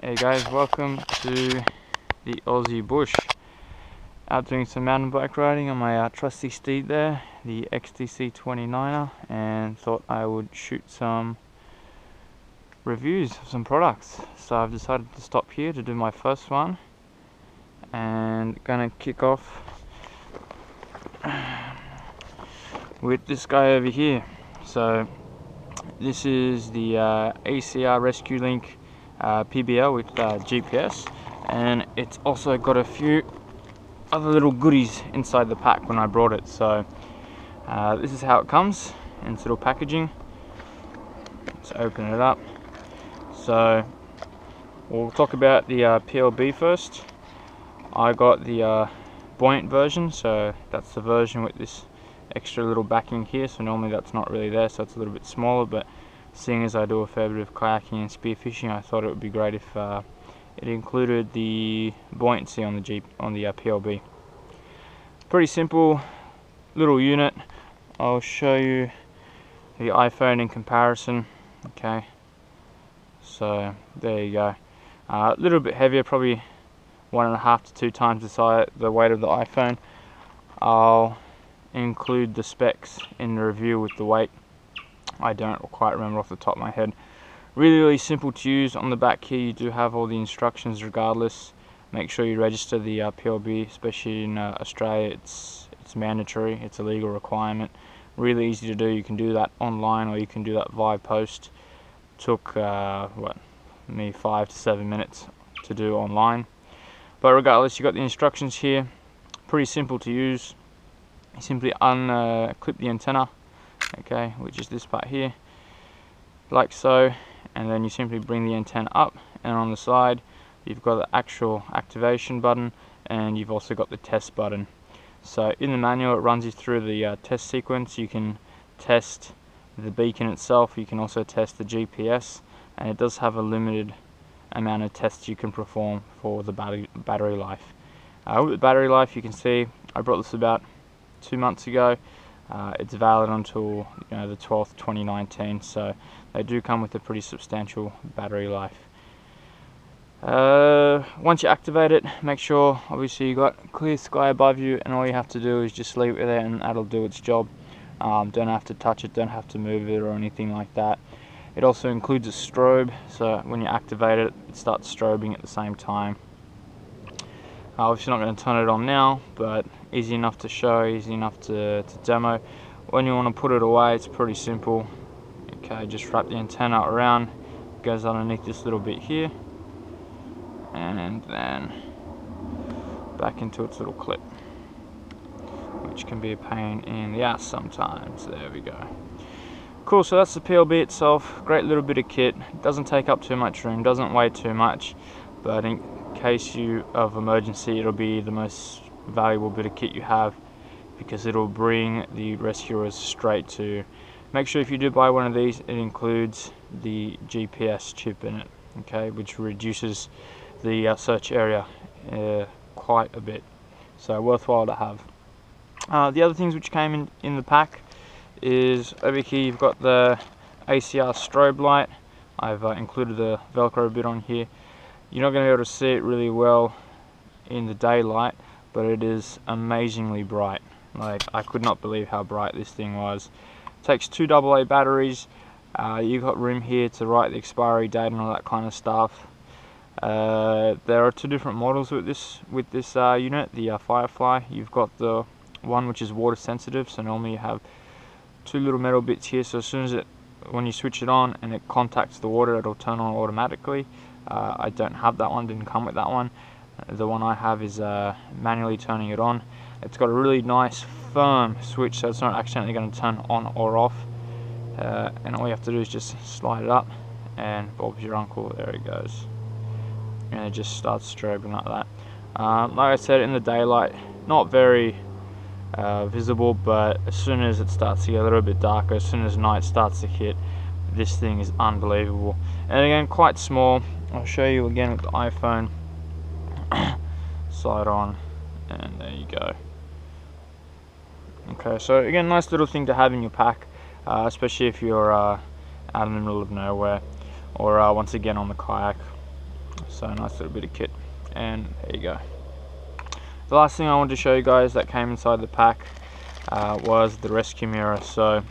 Hey guys, welcome to the Aussie bush. Out doing some mountain bike riding on my trusty steed there, the XTC 29er, and thought I would shoot some reviews of some products. So I've decided to stop here to do my first one, and gonna kick off with this guy over here. So this is the Acr Rescue Link PBL with GPS, and it's also got a few other little goodies inside the pack when I brought it. So this is how it comes in its little packaging. Let's open it up. So we'll talk about the PLB first. I got the buoyant version, so that's the version with this extra little backing here. So normally that's not really there, so it's a little bit smaller, but seeing as I do a fair bit of kayaking and spearfishing, I thought it would be great if it included the buoyancy on the PLB. Pretty simple little unit. I'll show you the iPhone in comparison. Okay, so there you go. A little bit heavier, probably 1.5 to 2 times the weight of the iPhone. I'll include the specs in the review with the weight. I don't quite remember off the top of my head. Really simple to use. On the back here you do have all the instructions regardless. Make sure you register the PLB, especially in Australia. It's mandatory, it's a legal requirement. Really easy to do. You can do that online or you can do that via post. Took me 5 to 7 minutes to do online. But regardless, you got the instructions here. Pretty simple to use. You simply unclip the antenna, okay, which is this part here, like so, and then you simply bring the antenna up, and on the side you've got the actual activation button, and you've also got the test button. So in the manual it runs you through the test sequence. You can test the beacon itself, you can also test the GPS, and it does have a limited amount of tests you can perform for the battery life. With the battery life, you can see I brought this about 2 months ago. It's valid until the 12th, 2019, so they do come with a pretty substantial battery life. Once you activate it, make sure obviously you got clear sky above you, and all you have to do is just leave it there and that'll do its job. Don't have to touch it, don't have to move it or anything like that. It also includes a strobe, so when you activate it, it starts strobing at the same time. Obviously not going to turn it on now, but easy enough to show, easy enough to demo. When you want to put it away, it's pretty simple. Okay, just wrap the antenna around, it goes underneath this little bit here, and then back into its little clip, which can be a pain in the ass sometimes. There we go. Cool, so that's the PLB itself. Great little bit of kit. Doesn't take up too much room, doesn't weigh too much, but in case of emergency, it'll be the most valuable bit of kit you have, because it'll bring the rescuers straight to. Make sure if you do buy one of these, it includes the GPS chip in it, okay, which reduces the search area quite a bit, so worthwhile to have. The other things which came in the pack is over here you've got the Acr Strobe Light. I've included the Velcro bit on here. You're not going to be able to see it really well in the daylight, but it is amazingly bright. Like, I could not believe how bright this thing was. It takes 2 AA batteries. You've got room here to write the expiry date and all that kind of stuff. There are 2 different models with this unit. The FireFly, you've got the one which is water sensitive, so normally you have 2 little metal bits here, so as soon as when you switch it on and it contacts the water, it'll turn on automatically. I don't have that one, didn't come with that one. The one I have is manually turning it on. It's got a really nice firm switch, so it's not accidentally going to turn on or off. And all you have to do is just slide it up, and Bob's your uncle, there it goes. And it just starts strobing like that. Like I said, in the daylight, not very visible, but as soon as it starts to get a little bit darker, as soon as night starts to hit, this thing is unbelievable. And again, quite small. I'll show you again with the iPhone. Slide on, and there you go. Okay, so again, nice little thing to have in your pack, especially if you're out in the middle of nowhere, or once again on the kayak. So a nice little bit of kit, and there you go. The last thing I wanted to show you guys that came inside the pack was the rescue mirror. So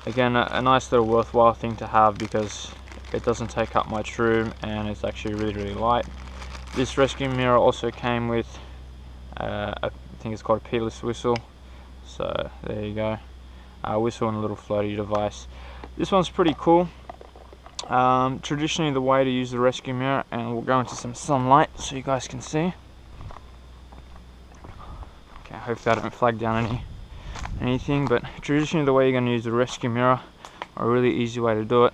again, a nice little worthwhile thing to have because it doesn't take up much room and it's actually really light. This rescue mirror also came with I think it's called a keyless whistle. So there you go, a whistle and a little floaty device. This one's pretty cool. Traditionally the way to use the rescue mirror, and we'll go into some sunlight so you guys can see. Okay, hopefully I don't flag down anything, but traditionally the way you're going to use the rescue mirror, a really easy way to do it,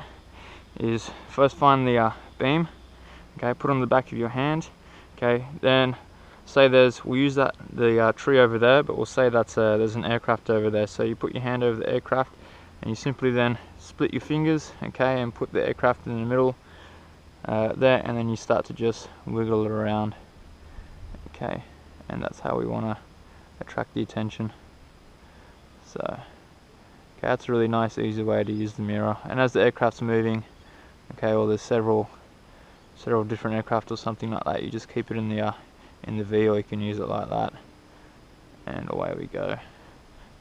is first find the beam, okay, put it on the back of your hand, okay, then say we'll use the tree over there, but we'll say that's there's an aircraft over there, so you put your hand over the aircraft and you simply then split your fingers, okay, and put the aircraft in the middle there, and then you start to just wiggle it around, okay, and that's how we want to attract the attention. So okay, that's a really nice easy way to use the mirror. And as the aircraft's moving, okay, well there's several different aircraft or something like that, you just keep it in the V, or you can use it like that, and away we go.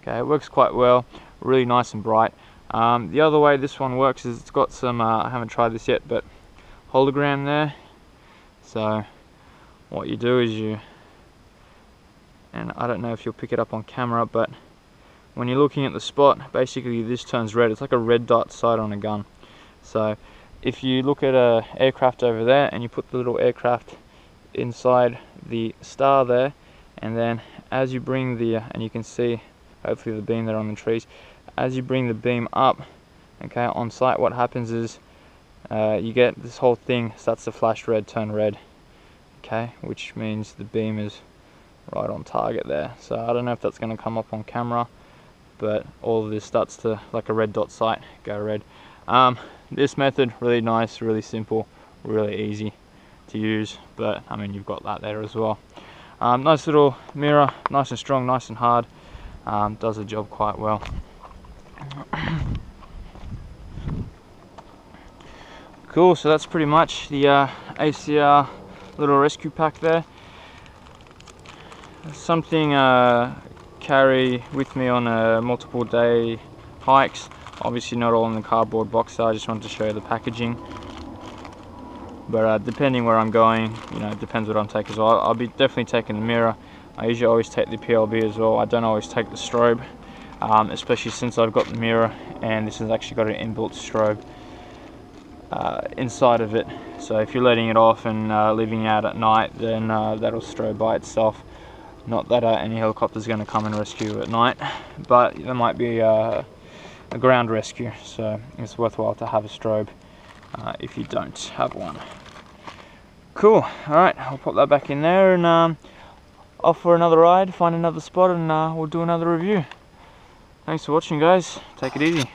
Okay, it works quite well, really nice and bright. The other way this one works is it's got some I haven't tried this yet, but hologram there. So what you do is and I don't know if you'll pick it up on camera, but when you're looking at the spot, basically this turns red. It's like a red dot sight on a gun. So if you look at a aircraft over there and you put the little aircraft inside the star there, and then as you bring the and you can see hopefully the beam there on the trees, as you bring the beam up, okay, on sight, what happens is you get this whole thing starts to flash red, turn red, okay, which means the beam is right on target there. So I don't know if that's going to come up on camera, but all of this starts to, like a red dot sight, go red. This method, really nice, really simple, really easy to use, but I mean you've got that there as well. Nice little mirror, nice and strong, nice and hard, does the job quite well. Cool, so that's pretty much the ACR little rescue pack there. Something carry with me on multiple day hikes. Obviously not all in the cardboard box, so I just wanted to show you the packaging. But depending where I'm going, you know, it depends what I'm taking as well. I'll be definitely taking the mirror. I usually always take the PLB as well. I don't always take the strobe, especially since I've got the mirror and this has actually got an inbuilt strobe inside of it. So if you're letting it off and leaving it out at night, then that'll strobe by itself. Not that any helicopter is going to come and rescue you at night, but there might be a ground rescue, so it's worthwhile to have a strobe if you don't have one. Cool, alright, I'll pop that back in there and off for another ride, find another spot, and we'll do another review. Thanks for watching, guys. Take it easy.